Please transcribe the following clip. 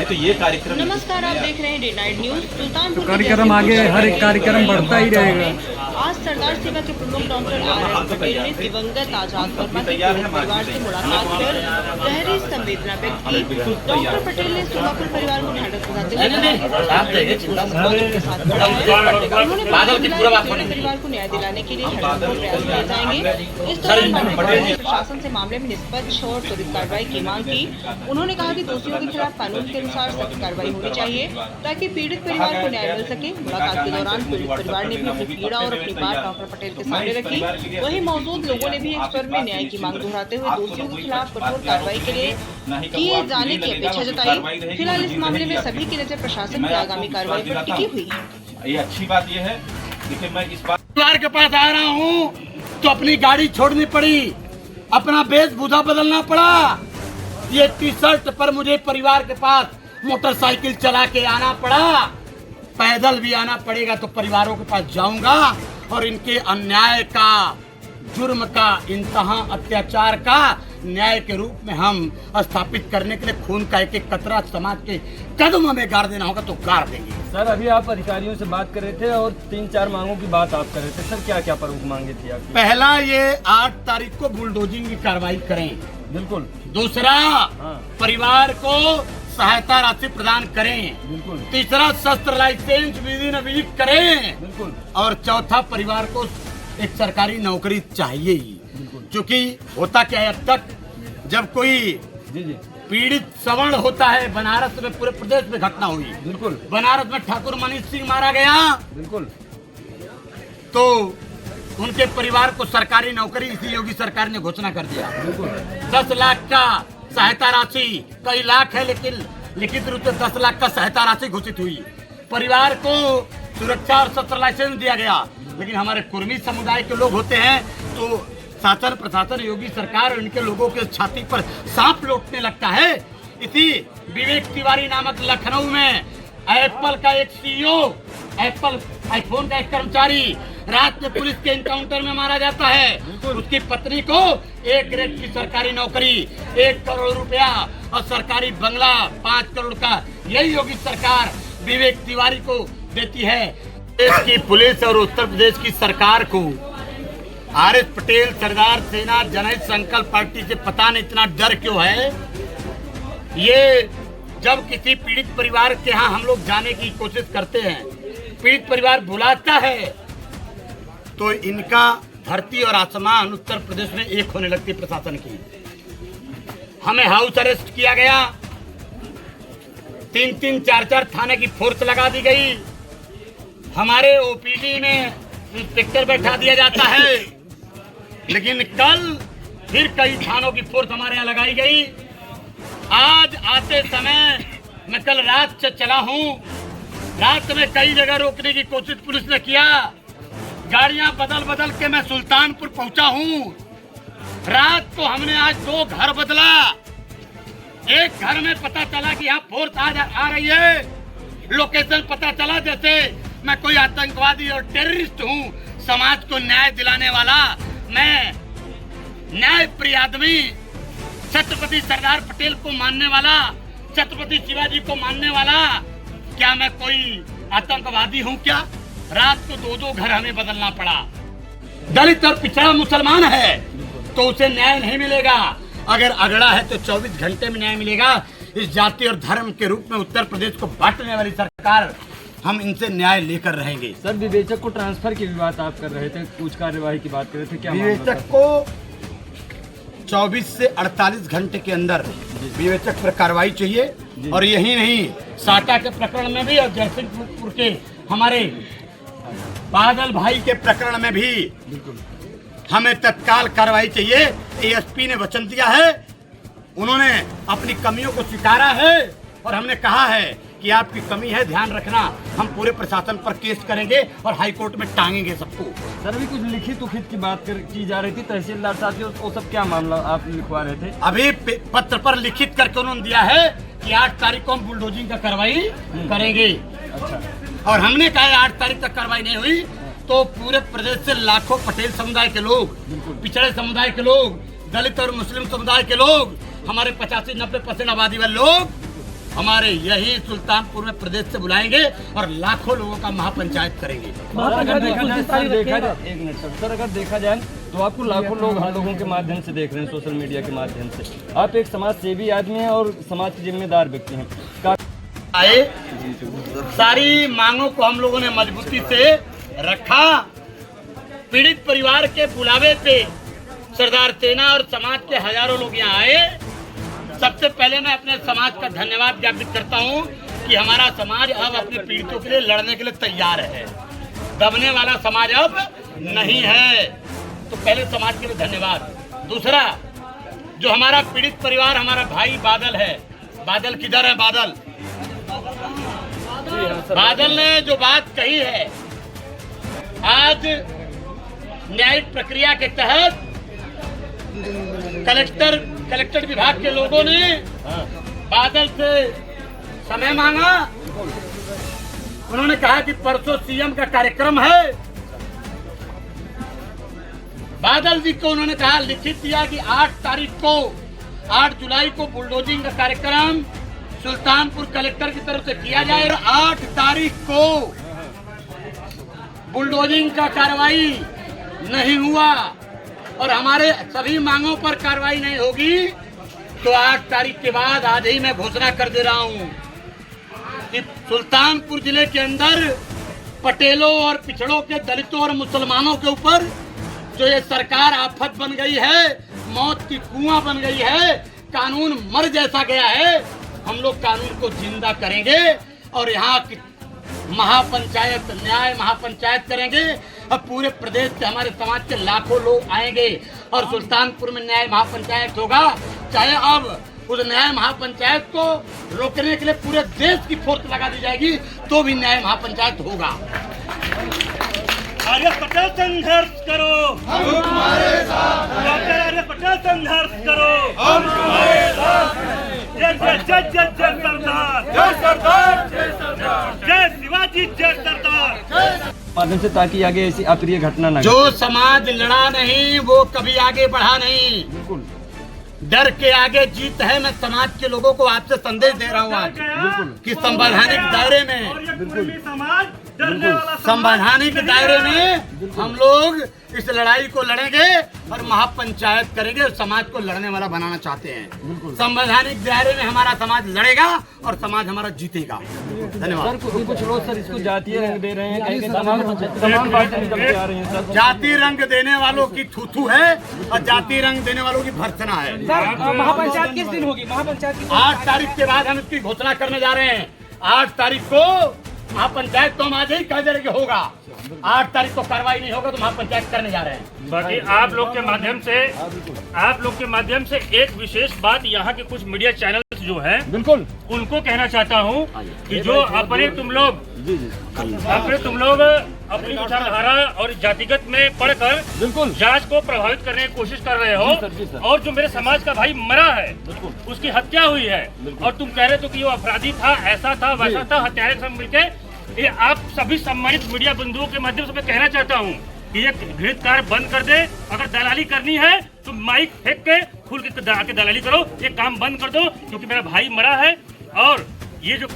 तो ये कार्यक्रम। नमस्कार, आप देख रहे हैं डे नाइट न्यूज। सुल्तानपुर तो कार्यक्रम आगे हर एक कार्यक्रम बढ़ता ही रहेगा। आज सरदार सेवा के प्रमुख डॉक्टर R.S. पटेल ने दिवंगत आजाद वर्मा के परिवार से मुलाकात कर गहरी संवेदना व्यक्त की। डॉक्टर पटेल ने सोहागपुर परिवार को ढांढस बंधाते हुए परिवार को न्याय दिलाने के लिए हर प्रयास किए जाएंगे। इस दौरान प्रशासन से मामले में निष्पक्ष और त्वरित कार्रवाई की मांग की। उन्होंने कहा कि दोषियों के खिलाफ कानून के अनुसार सख्त कार्रवाई होनी चाहिए ताकि पीड़ित परिवार को न्याय मिल सके। मुलाकात के दौरान पीड़ित परिवार ने भी अपनी पीड़ा और अपनी बात डॉक्टर पटेल के सामने रखी। वहीं मौजूद लोगों ने भी एक स्वर में न्याय की मांग दोहराते हुए दोषियों के खिलाफ कठोर कार्रवाई के लिए किए जाने की अपेक्षा जताई। फिलहाल इस मामले में सभी की नजर प्रशासन की आगामी कार्रवाई पर टिकी हुई है। ये अच्छी बात ये है कि मैं इस बात परिवार के पास आ रहा हूँ तो अपनी गाड़ी छोड़नी पड़ी, अपना वेशभूषा बदलना पड़ा। ये टी शर्ट पर मुझे परिवार के पास मोटरसाइकिल चला के आना पड़ा, पैदल भी आना पड़ेगा तो परिवारों के पास जाऊंगा और इनके अन्याय का, जुर्म का, इंतहा अत्याचार का न्याय के रूप में हम स्थापित करने के लिए खून का एक एक कतरा समाज के कदमों में गाड़ देना होगा तो गाड़ देंगे। सर, अभी आप अधिकारियों से बात कर रहे थे और 3-4 मांगों की बात आप कर रहे थे। सर, क्या क्या प्रमुख मांगे थी आपकी? पहला, ये 8 तारीख को बुलडोजिंग की कार्रवाई करें। बिल्कुल। दूसरा, परिवार को सहायता राशि प्रदान करें। बिल्कुल। तीसरा, शस्त्र लाइसेंस विधि वीक करें। बिल्कुल। और चौथा, परिवार को एक सरकारी नौकरी चाहिए ही। क्योंकि होता क्या है, अब तक जब कोई पीड़ित सवर्ण होता है, बनारस में पूरे प्रदेश में घटना हुई। बिल्कुल। बनारस में ठाकुर मनीष सिंह मारा गया। बिल्कुल। तो उनके परिवार को सरकारी नौकरी इसी योगी सरकार ने घोषणा कर दिया। 10 लाख का सहायता राशि, कई लाख है लेकिन लिखित रूप से 10 लाख का सहायता राशि घोषित हुई। परिवार को सुरक्षा और शस्त्र लाइसेंस दिया गया। लेकिन हमारे कुर्मी समुदाय के लोग होते हैं तो शासन प्रशासन, योगी सरकार और इनके लोगों के छाती पर सांप लौटने लगता है। इसी विवेक तिवारी नामक लखनऊ में एप्पल का एक CEO, एप्पल आईफोन का एक कर्मचारी रात में पुलिस के एनकाउंटर में मारा जाता है। उसकी पत्नी को 1 ग्रेड की सरकारी नौकरी, 1 करोड़ रुपया और सरकारी बंगला 5 करोड़ का यही योगी सरकार विवेक तिवारी को देती है। देश की पुलिस और उत्तर प्रदेश की सरकार को R.S. पटेल सरदार सेना जनहित संकल्प पार्टी से पता नहीं इतना डर क्यों है। ये जब किसी पीड़ित परिवार के यहाँ हम लोग जाने की कोशिश करते हैं, पीड़ित परिवार बुलाता है तो इनका धरती और आसमान उत्तर प्रदेश में एक होने लगती है प्रशासन की। हमें हाउस अरेस्ट किया गया, 3-3, 4-4 थाने की फोर्स लगा दी गई। हमारे OPD में इंस्पेक्टर बैठा दिया जाता है। लेकिन कल फिर कई थानों की फोर्स हमारे यहाँ लगाई गई। आज आते समय, मैं कल रात से चला हूँ, रात में कई जगह रोकने की कोशिश पुलिस ने किया। गाड़ियां बदल बदल के मैं सुल्तानपुर पहुंचा हूँ। रात को हमने आज 2 घर बदला। एक घर में पता चला कि यहाँ फोर्स आ रही है, लोकेशन पता चला जैसे मैं कोई आतंकवादी और टेररिस्ट हूँ। समाज को न्याय दिलाने वाला, मैं न्याय प्रिय आदमी, छत्रपति सरदार पटेल को मानने वाला, छत्रपति शिवाजी को मानने वाला, क्या मैं कोई आतंकवादी हूँ क्या? रात को 2-2 घर हमें बदलना पड़ा। दलित और पिछड़ा मुसलमान है तो उसे न्याय नहीं मिलेगा। अगर अगड़ा है तो 24 घंटे में न्याय मिलेगा। इस जाति और धर्म के रूप में उत्तर प्रदेश को बांटने वाली सरकार, हम इनसे न्याय लेकर रहेंगे। सर, विवेचक को ट्रांसफर की भी बात आप कर रहे थे, कुछ कार्यवाही की बात कर रहे थे, क्या विवेचक को 24 से 48 घंटे के अंदर विवेचक पर कार्रवाई चाहिए। और यही नहीं, साटा के प्रकरण में भी और जयसिंहपुर के हमारे बादल भाई के प्रकरण में भी हमें तत्काल कार्रवाई चाहिए। ASP ने वचन दिया है, उन्होंने अपनी कमियों को स्वीकारा है और हमने कहा है कि आपकी कमी है, ध्यान रखना, हम पूरे प्रशासन पर केस करेंगे और हाई कोर्ट में टांगेंगे सबको। सर, अभी कुछ लिखित उखित की बात की जा रही थी तहसीलदार साहब, वो सब क्या मामला आप लिखवा रहे थे? अभी पत्र पर लिखित करके उन्होंने दिया है कि 8 तारीख को हम बुलडोजिंग का कार्रवाई करेंगे। अच्छा। और हमने कहा 8 तारीख तक कार्रवाई नहीं हुई तो पूरे प्रदेश से लाखों पटेल समुदाय के लोग, पिछड़े समुदाय के लोग, दलित और मुस्लिम समुदाय के लोग, हमारे 85-90% आबादी वाले लोग हमारे यही सुल्तानपुर में प्रदेश से बुलाएंगे और लाखों लोगों का महापंचायत करेंगे। अगर देखा जाए सर, एक मिनट सर, अगर देखा जाए तो आपको लाखों लोग हम लोगों के माध्यम से देख रहे हैं, सोशल मीडिया के माध्यम से। आप एक समाज सेवी आदमी हैं और समाज के जिम्मेदार व्यक्ति हैं। आए सारी मांगों को हम लोगों ने मजबूती से रखा। पीड़ित परिवार के बुलावे पे सरदार सेना और समाज के हजारों लोग यहाँ आए। सबसे पहले मैं अपने समाज का धन्यवाद ज्ञापित करता हूँ कि हमारा समाज अब अपने पीड़ितों के लिए लड़ने के लिए तैयार है, दबने वाला समाज अब नहीं है। तो पहले समाज के लिए धन्यवाद। दूसरा, जो हमारा पीड़ित परिवार, हमारा भाई बादल है, बादल किधर है? बादल ने जो बात कही है, आज न्यायिक प्रक्रिया के तहत कलेक्टर विभाग के लोगों ने बादल से समय मांगा। उन्होंने कहा कि परसों सीएम का कार्यक्रम है। बादल जी को उन्होंने कहा, लिखित दिया कि 8 जुलाई को बुलडोजिंग का कार्यक्रम सुल्तानपुर कलेक्टर की तरफ से किया जाए और 8 तारीख को बुलडोजिंग का कार्रवाई नहीं हुआ और हमारे सभी मांगों पर कार्रवाई नहीं होगी तो 8 तारीख के बाद आज ही मैं घोषणा कर दे रहा हूं कि सुल्तानपुर जिले के अंदर पटेलों और पिछड़ों के, दलितों और मुसलमानों के ऊपर जो ये सरकार आफत बन गई है, मौत की कुआं बन गई है, कानून मर जैसा गया है, हम लोग कानून को जिंदा करेंगे और यहाँ की महापंचायत, न्याय महापंचायत करेंगे। अब पूरे प्रदेश से हमारे समाज के लाखों लोग आएंगे और सुल्तानपुर में न्याय महापंचायत होगा। चाहे अब उस न्याय महापंचायत को रोकने के लिए पूरे देश की फोर्स लगा दी जाएगी तो भी न्याय महापंचायत होगा। आर्य पटेल संघर्ष करो, हम तुम्हारे साथ हैं। डॉक्टर आर्य पटेल संघर्ष करो, हम तुम्हारे साथ हैं। जय जय जय जय जय सरदार, जय सरदार, जय सरदार, जय शिवाजी, जय सरदार। माध्यम से ताकि आगे ऐसी अप्रिय घटना न जो समाज लड़ा नहीं वो कभी आगे बढ़ा नहीं। बिल्कुल, डर के आगे जीत है। मैं समाज के लोगों को आपसे संदेश दे रहा हूँ आज कि संवैधानिक दायरे में, संवैधानिक दायरे में हम लोग इस लड़ाई को लड़ेंगे और महापंचायत करेंगे और समाज को लड़ने वाला बनाना चाहते हैं। संवैधानिक दायरे में हमारा समाज लड़ेगा और समाज हमारा जीतेगा। धन्यवाद। सर कुछ लोग सर इसको जातीय रंग दे रहे हैं, कहीं तमाम बातें निकल के आ रही हैं सर। जाति रंग देने वालों की थूथू है और जाति रंग देने वालों की भर्त्सना है। महापंचायत किस दिन होगी? महापंचायत 8 तारीख के बाद हम इसकी घोषणा करने जा रहे हैं। 8 तारीख को महापंचायत तो हम आज ही कह दे रहे कि होगा। 8 तारीख को कार्रवाई नहीं होगा तो महापंचायत करने जा रहे हैं। बाकी आप लोग के माध्यम से एक विशेष बात यहाँ के कुछ मीडिया चैनल्स जो हैं, बिल्कुल उनको कहना चाहता हूँ कि जो अपने तुम लोग अपनी विचारधारा और जातिगत में पढ़कर बिल्कुल जांच को प्रभावित करने की कोशिश कर रहे हो और जो मेरे समाज का भाई मरा है उसकी हत्या हुई है और तुम कह रहे हो कि वो अपराधी था, ऐसा था, वैसा था, हत्यारे के सब मिलके। ये आप सभी सम्मानित मीडिया बंधुओं के माध्यम से मैं कहना चाहता हूँ कि ये घृणित कार्य बंद कर दे। अगर दलाली करनी है तो माइक फेंक के खुल के दलाली करो, ये काम बंद कर दो क्योंकि मेरा भाई मरा है और ये जो